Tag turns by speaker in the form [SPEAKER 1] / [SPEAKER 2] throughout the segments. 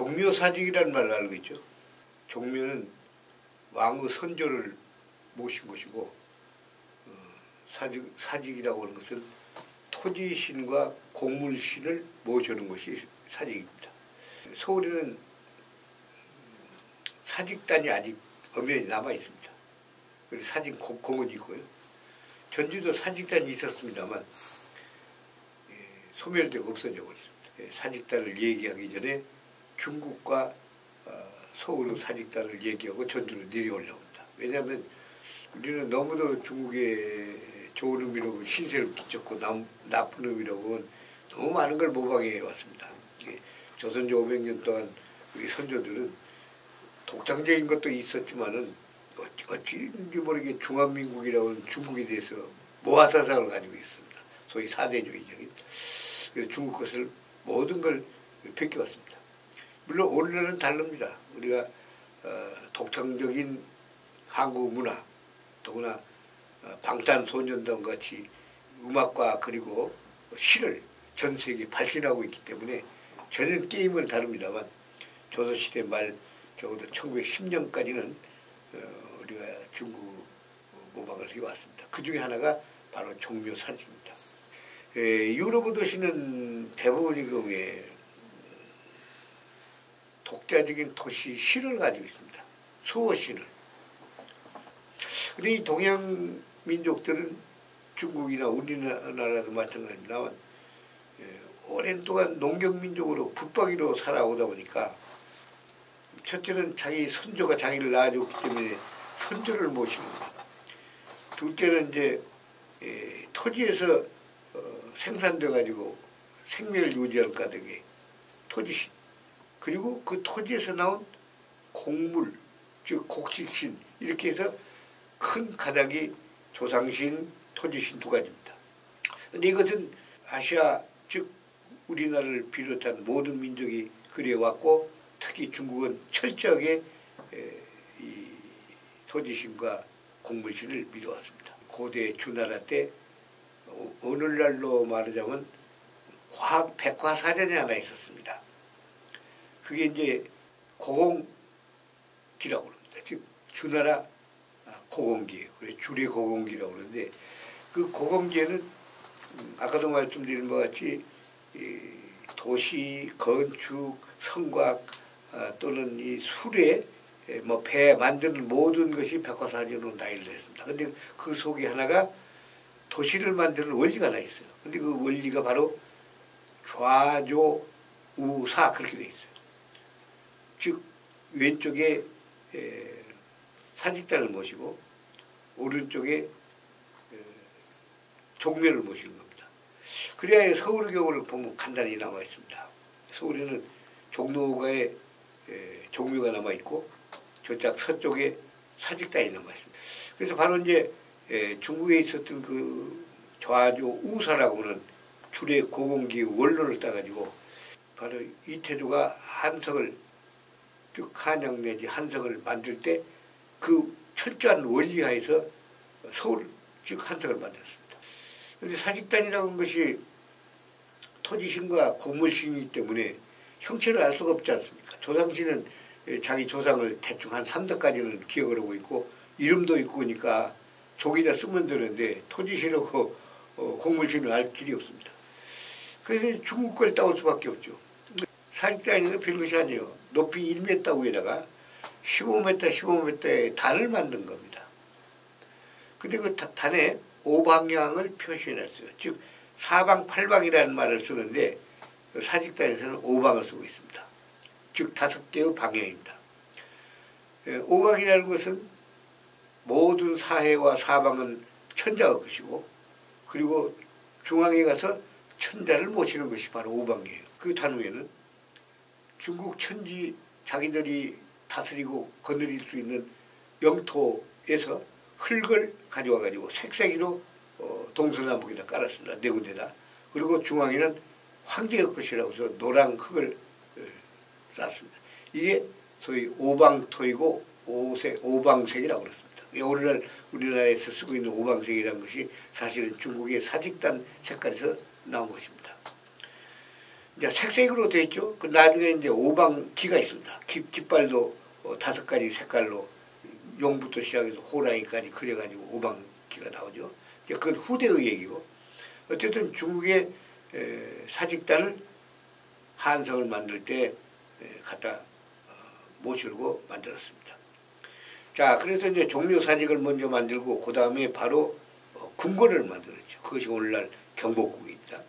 [SPEAKER 1] 종묘사직이라는 말을 알고 있죠. 종묘는 왕의 선조를 모신 것이고 사직이라고 하는 것은 토지신과 공물신을 모셔는 것이 사직입니다. 서울에는 사직단이 아직 엄연히 남아 있습니다. 그리고 사직 공원이 있고요. 전주도 사직단이 있었습니다만 소멸되고 없어져 버렸습니다. 사직단을 얘기하기 전에 중국과 서울의 사직단을 얘기하고 전주로 내려올라옵니다. 왜냐하면 우리는 너무도 중국에 좋은 의미로 신세를 끼쳤고 나쁜 의미로 너무 많은 걸 모방해 왔습니다. 조선조 500년 동안 우리 선조들은 독창적인 것도 있었지만은 어찌인지 모르게 중화민국이라고 하는 중국에 대해서 모아사상을 가지고 있습니다. 소위 사대주의적인. 그래서 중국 것을 모든 걸 베껴왔습니다. 물론 오늘날은 다릅니다. 우리가 독창적인 한국 문화, 더구나 방탄소년단 같이 음악과 그리고 시를 전 세계에 발신하고 있기 때문에 전혀 게임은 다릅니다만 조선시대 말 적어도 1910년까지는 우리가 중국 모방을 해왔습니다. 그 중에 하나가 바로 종묘사직입니다. 유럽의 도시는 대부분이 그 독자적인 도시 신을 가지고 있습니다. 수호신을. 근데 이 동양 민족들은 중국이나 우리나라도 마찬가지입니다만 오랜 동안 농경민족으로 붙박이로 살아오다 보니까 첫째는 자기 선조가 자기를 낳아줬기 때문에 선조를 모시는 것. 둘째는 이제 토지에서 생산돼 가지고 생명을 유지할 까닭에 토지신. 그리고 그 토지에서 나온 곡물, 즉 곡식신 이렇게 해서 큰 가닥이 조상신, 토지신 두 가지입니다. 그런데 이것은 아시아 즉 우리나라를 비롯한 모든 민족이 그래왔고 특히 중국은 철저하게 이 토지신과 곡물신을 믿어왔습니다. 고대 주나라 때 오늘날로 말하자면 과학 백과사전이 하나 있었습니다. 그게 이제 고공기라고 그럽니다. 즉 주나라 고공기예요. 그래서 주례 고공기라고 그러는데 그 고공기에는 아까도 말씀드린 것 같이 도시, 건축, 성곽 또는 이 수레, 뭐 배 만드는 모든 것이 백과사전으로 나열되어 있습니다. 근데 그 속에 하나가 도시를 만드는 원리가 하나 있어요. 근데 그 원리가 바로 좌조우사 그렇게 되어 있어요. 즉 왼쪽에 사직단을 모시고 오른쪽에 종묘를 모시는 겁니다. 그래야 서울의 경우를 보면 간단히 남아 있습니다. 서울에는 종로가에 종묘가 남아 있고 저쪽 서쪽에 사직단이 남아 있습니다. 그래서 바로 이제 중국에 있었던 그 좌조우사라고 하는 주례 고공기 원론을 따가지고 바로 이태조가 한성을 즉 한양 내지 한성을 만들 때 그 철저한 원리하에서 서울 즉 한성을 만들었습니다. 그런데 사직단이라는 것이 토지신과 곡물신이기 때문에 형체를 알 수가 없지 않습니까? 조상신은 자기 조상을 대충 한 3대까지는 기억을 하고 있고 이름도 있고 그러니까 족이다 쓰면 되는데 토지신하고 곡물신을 알 길이 없습니다. 그래서 중국 걸 따올 수밖에 없죠. 사직단이 별것이 아니에요. 높이 1m 위에다가 15m, 15m의 단을 만든 겁니다. 근데 그 단에 5방향을 표시해놨어요. 즉 사방팔방이라는 말을 쓰는데 사직단에서는 5방을 쓰고 있습니다. 즉 5개의 방향입니다. 5방이라는 것은 모든 사해와 사방은 천자의 것이고 그리고 중앙에 가서 천자를 모시는 것이 바로 5방이에요. 그 단 위에는 중국 천지 자기들이 다스리고 거느릴 수 있는 영토에서 흙을 가져와 가지고 색색이로 동서남북에다 깔았습니다. 네 군데다. 그리고 중앙에는 황제의 것이라고 해서 노랑 흙을 쌌습니다. 이게 소위 오방토이고 오방색이라고 그랬습니다. 오늘날 우리나라에서 쓰고 있는 오방색이라는 것이 사실은 중국의 사직단 색깔에서 나온 것입니다. 이제 색색으로 되어 있죠. 그 나중에 이제 오방기가 있습니다. 깃발도 5가지 색깔로 용부터 시작해서 호랑이까지 그려가지고 오방기가 나오죠. 그건 후대의 얘기고, 어쨌든 중국의 사직단을 한성을 만들 때 갖다 모시고 만들었습니다. 자, 그래서 이제 종묘사직을 먼저 만들고 그 다음에 바로 궁궐을 만들었죠. 그것이 오늘날 경복궁입니다.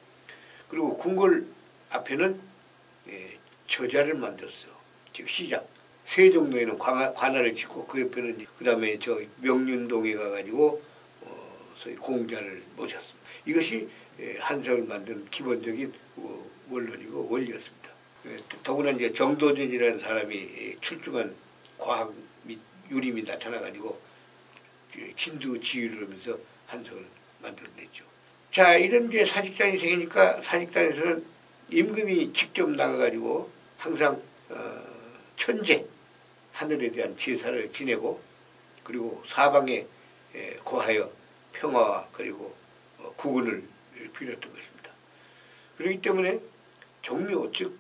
[SPEAKER 1] 그리고 궁궐 앞에는 저자를 만들었어요. 즉 시장. 세종도에는 관할을 짓고 그 옆에는 그 다음에 저 명륜동에 가가지고 소위 공자를 모셨습니다. 이것이 한성을 만든 기본적인 원론이고 원리였습니다. 더구나 이제 정도전이라는 사람이 출중한 과학 및 유림이 나타나가지고 진두지휘를 하면서 한성을 만들어냈죠. 자, 이런 이제 사직단이 생기니까 사직단에서는 임금이 직접 나가가지고 항상 천재, 하늘에 대한 제사를 지내고 그리고 사방에 고하여 평화와 그리고 구원을 빌었던 것입니다. 그렇기 때문에 종묘 즉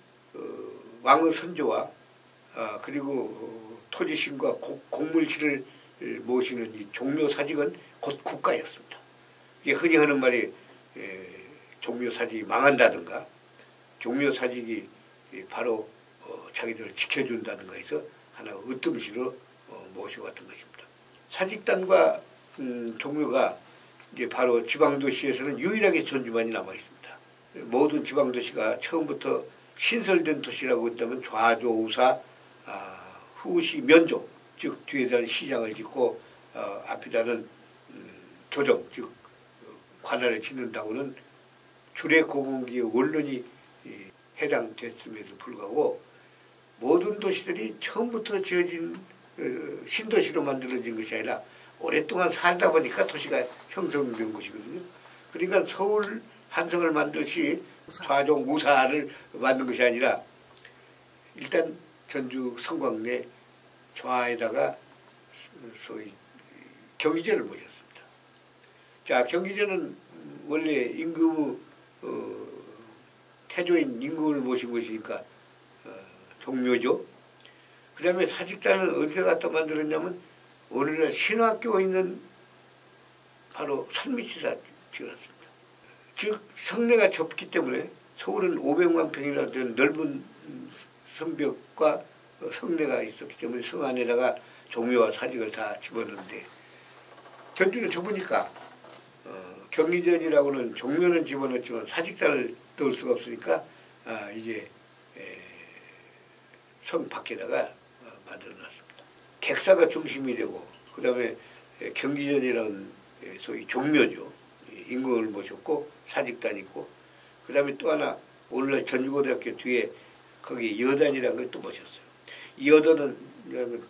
[SPEAKER 1] 왕의 선조와 그리고 토지신과 곡물실을 모시는 이 종묘사직은 곧 국가였습니다. 이게 흔히 하는 말이 종묘사직이 망한다든가 종묘사직이 바로 자기들을 지켜준다든가 해서 하나 으뜸시로 모셔왔던 것입니다. 사직단과 종묘가 이제 바로 지방도시에서는 유일하게 전주만이 남아있습니다. 모든 지방도시가 처음부터 신설된 도시라고 한다면 좌조, 우사, 후시, 면조 즉 뒤에다는 시장을 짓고 앞에다는 조정 즉 관할을 짓는다고는 주례고공기의 원론이 해당됐음에도 불구하고 모든 도시들이 처음부터 지어진 신도시로 만들어진 것이 아니라 오랫동안 살다 보니까 도시가 형성된 것이거든요. 그러니까 서울 한성을 만들시 좌종 우사를 만든 것이 아니라 일단 전주 성곽내 좌에다가 소위 경기전을 모셨습니다. 자, 경기전은 원래 임금의 태조인 임금을 모신 것이니까 종묘죠. 그 다음에 사직단을 어디다 갖다 만들었냐면 오늘날 신학교에 있는 바로 산 밑에다 지었습니다. 즉 성내가 좁기 때문에 서울은 500만 평이나 되는 넓은 성벽과 성내가 있었기 때문에 성 안에다가 종묘와 사직을 다 집어넣는데 전주는 좁으니까 경리전이라고는 종묘는 집어넣었지만 사직단을 넣을 수가 없으니까 이제 성 밖에다가 만들어놨습니다. 객사가 중심이 되고 그 다음에 경기전이라는 소위 종묘죠. 임금을 모셨고 사직단 있고 그 다음에 또 하나 오늘날 전주고등학교 뒤에 거기 여단이라는 걸 또 모셨어요. 이 여단은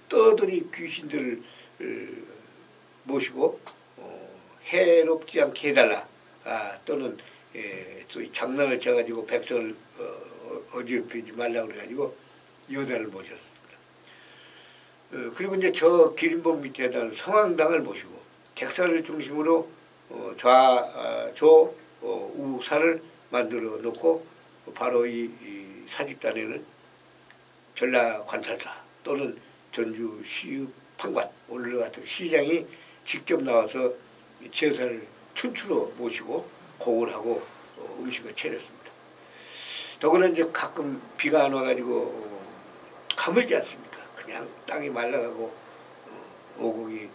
[SPEAKER 1] 떠돌이 귀신들을 모시고 해롭지 않게 해달라 또는 소위 장난을 쳐가지고 백성을 어지럽히지 말라고 그래가지고 여단을 모셨습니다. 그리고 이제 저 기린봉 밑에다는 성황당을 모시고 객사를 중심으로 좌조 우사를 만들어 놓고 바로 이 사직단에는 전라관찰사 또는 전주시의 판관 오늘 같은 시장이 직접 나와서 제사를 춘추로 모시고 공을 하고 음식을 차렸습니다. 더구나 이제 가끔 비가 안 와가지고 가물지 않습니까? 그냥 땅이 말라가고 오곡이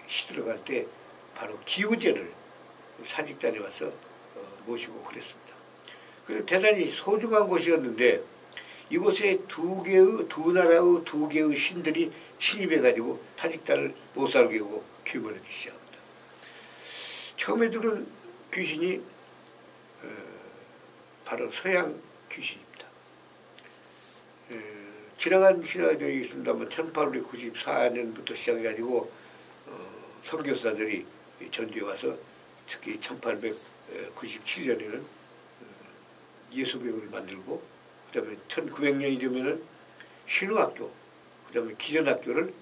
[SPEAKER 1] 시들어갈 때 바로 기우제를 사직단에 와서 모시고 그랬습니다. 그래서 대단히 소중한 곳이었는데 이곳에 두 나라의 두 개의 신들이 침입해가지고 사직단을 못 살게 하고 규모하기 시작합니다. 처음에 들은 귀신이 바로 서양 귀신입니다. 지나간 신화가 되어 있습니다만 1894년부터 시작해가지고 선교사들이 전주에 와서 특히 1897년에는 예수병을 만들고 그 다음에 1900년이 되면은 신우학교 그 다음에 기전학교를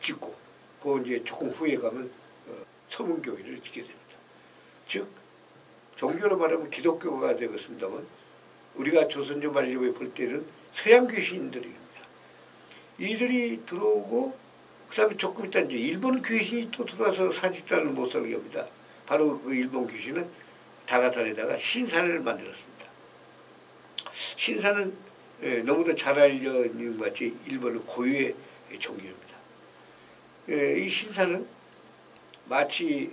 [SPEAKER 1] 짓고 그 이제 조금 후에 가면 서문교회를 짓게 됩니다. 즉 종교로 말하면 기독교가 되겠습니다만 우리가 조선조 만료에 볼 때는 서양 귀신들입니다. 이들이 들어오고 그 다음에 조금 있다 이제 일본 귀신이 또 들어와서 사직단을 못 살게 합니다. 바로 그 일본 귀신은 다가산에다가 신산을 만들었습니다. 신산은 너무도 잘 알려진 것 같이 일본의 고유의 종교입니다. 이 신산은 마치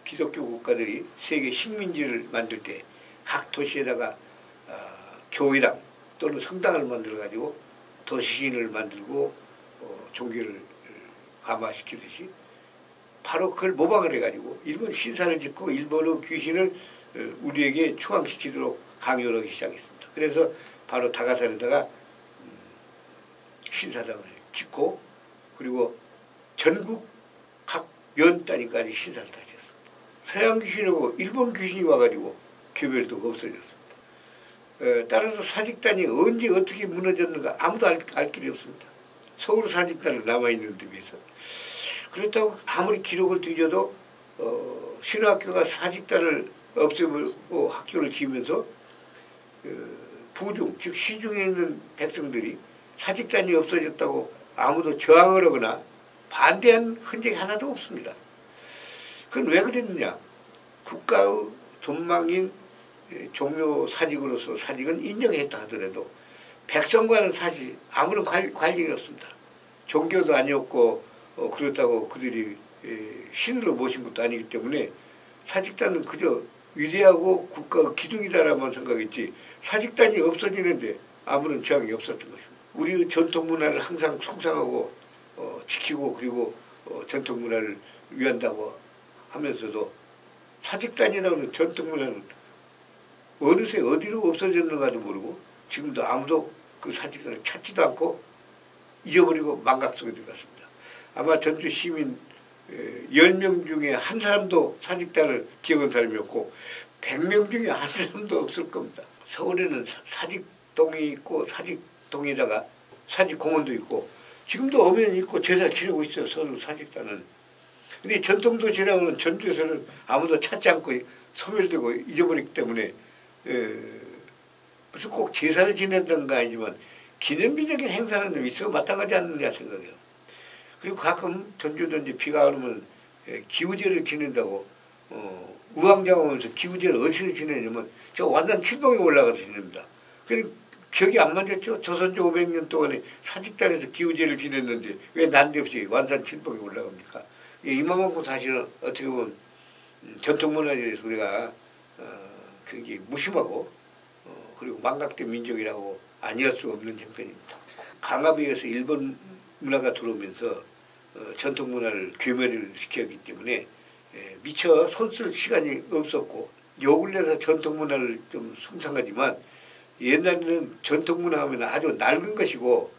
[SPEAKER 1] 기독교 국가들이 세계 식민지를 만들 때 각 도시에다가 교회당 또는 성당을 만들어 가지고 도시신을 만들고 종교를 감화시키듯이 바로 그걸 모방을 해가지고 일본 신산을 짓고 일본의 귀신을 우리에게 추앙시키도록 강요를 하기 시작했습니다. 그래서 바로 다가산에다가 신사당을 짓고 그리고 전국 각 면 단위까지 신사를 다 지었습니다. 서양 귀신하고 일본 귀신이 와가지고 교별도 없어졌습니다. 따라서 사직단이 언제 어떻게 무너졌는가 아무도 알 길이 없습니다. 서울 사직단은 남아있는 데 비해서. 그렇다고 아무리 기록을 뒤져도 신학교가 사직단을 없애고 학교를 지으면서 부중, 즉 시중에 있는 백성들이 사직단이 없어졌다고 아무도 저항을 하거나 반대한 흔적이 하나도 없습니다. 그건 왜 그랬느냐? 국가의 존망인 종묘 사직으로서 사직은 인정했다 하더라도 백성과는 사실 아무런 관련이 없습니다. 종교도 아니었고 그렇다고 그들이 신으로 모신 것도 아니기 때문에 사직단은 그저 위대하고 국가의 기둥이다라만 생각했지 사직단이 없어지는데 아무런 저항이 없었던 것입니다. 우리의 전통 문화를 항상 숭상하고 지키고 그리고 전통 문화를 위한다고 하면서도 사직단이라는 전통 문화는 어느새 어디로 없어졌는가도 모르고 지금도 아무도 그 사직단을 찾지도 않고 잊어버리고 망각 속에 들어갔습니다. 아마 전주 시민 10명 중에 한 사람도 사직단을 기억한 사람이 없고 100명 중에 한 사람도 없을 겁니다. 서울에는 사직동이 있고 사직동에다가 사직공원도 있고 지금도 엄연히 있고 제사를 지내고 있어요. 서울 사직단은. 근데 전통도시라고는 전주에서는 아무도 찾지 않고 소멸되고 잊어버리기 때문에 무슨 꼭 제사를 지낸다는 아니지만 기념비적인 행사는 좀 있어 마땅하지 않느냐 생각해요. 그리고 가끔 전주든지 비가 오면 기우제를 지낸다고 우왕좌왕하면서 기우제를 어디서 지내냐면 저 완산 칠봉에 올라가서 지냅니다. 그러니까 기억이 안 맞았죠. 조선조 500년 동안에 사직단에서 기우제를 지냈는데 왜 난데없이 완산 칠봉에 올라갑니까? 이만큼 사실은 어떻게 보면 전통문화에 대해서 우리가 굉장히 무심하고 그리고 망각된 민족이라고 아니할 수 없는 형편입니다. 강압에 의해서 일본 문화가 들어오면서 전통문화를 괴멸을 시켰기 때문에 미처 손쓸 시간이 없었고 요 근래서 전통문화를 좀 숭상하지만 옛날에는 전통문화 하면 아주 낡은 것이고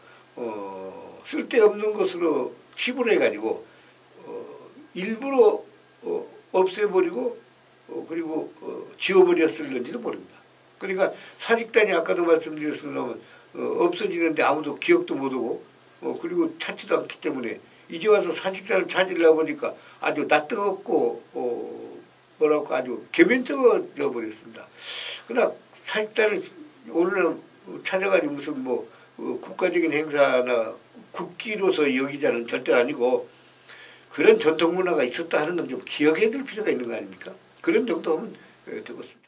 [SPEAKER 1] 쓸데없는 것으로 치부를 해가지고 일부러 없애버리고 그리고 지워버렸을는지도 모릅니다. 그러니까 사직단이 아까도 말씀드렸습니다만 없어지는데 아무도 기억도 못하고 그리고 찾지도 않기 때문에 이제 와서 사직단을 찾으려고 보니까 아주 낯뜨겁고 뭐랄까 아주 개면적어져 버렸습니다. 그러나 사직단을 오늘은 찾아가지고 무슨 뭐 국가적인 행사나 국기로서 여기자는 절대 아니고 그런 전통 문화가 있었다 하는 건 좀 기억해 둘 필요가 있는 거 아닙니까? 그런 정도 하면 되겠습니다.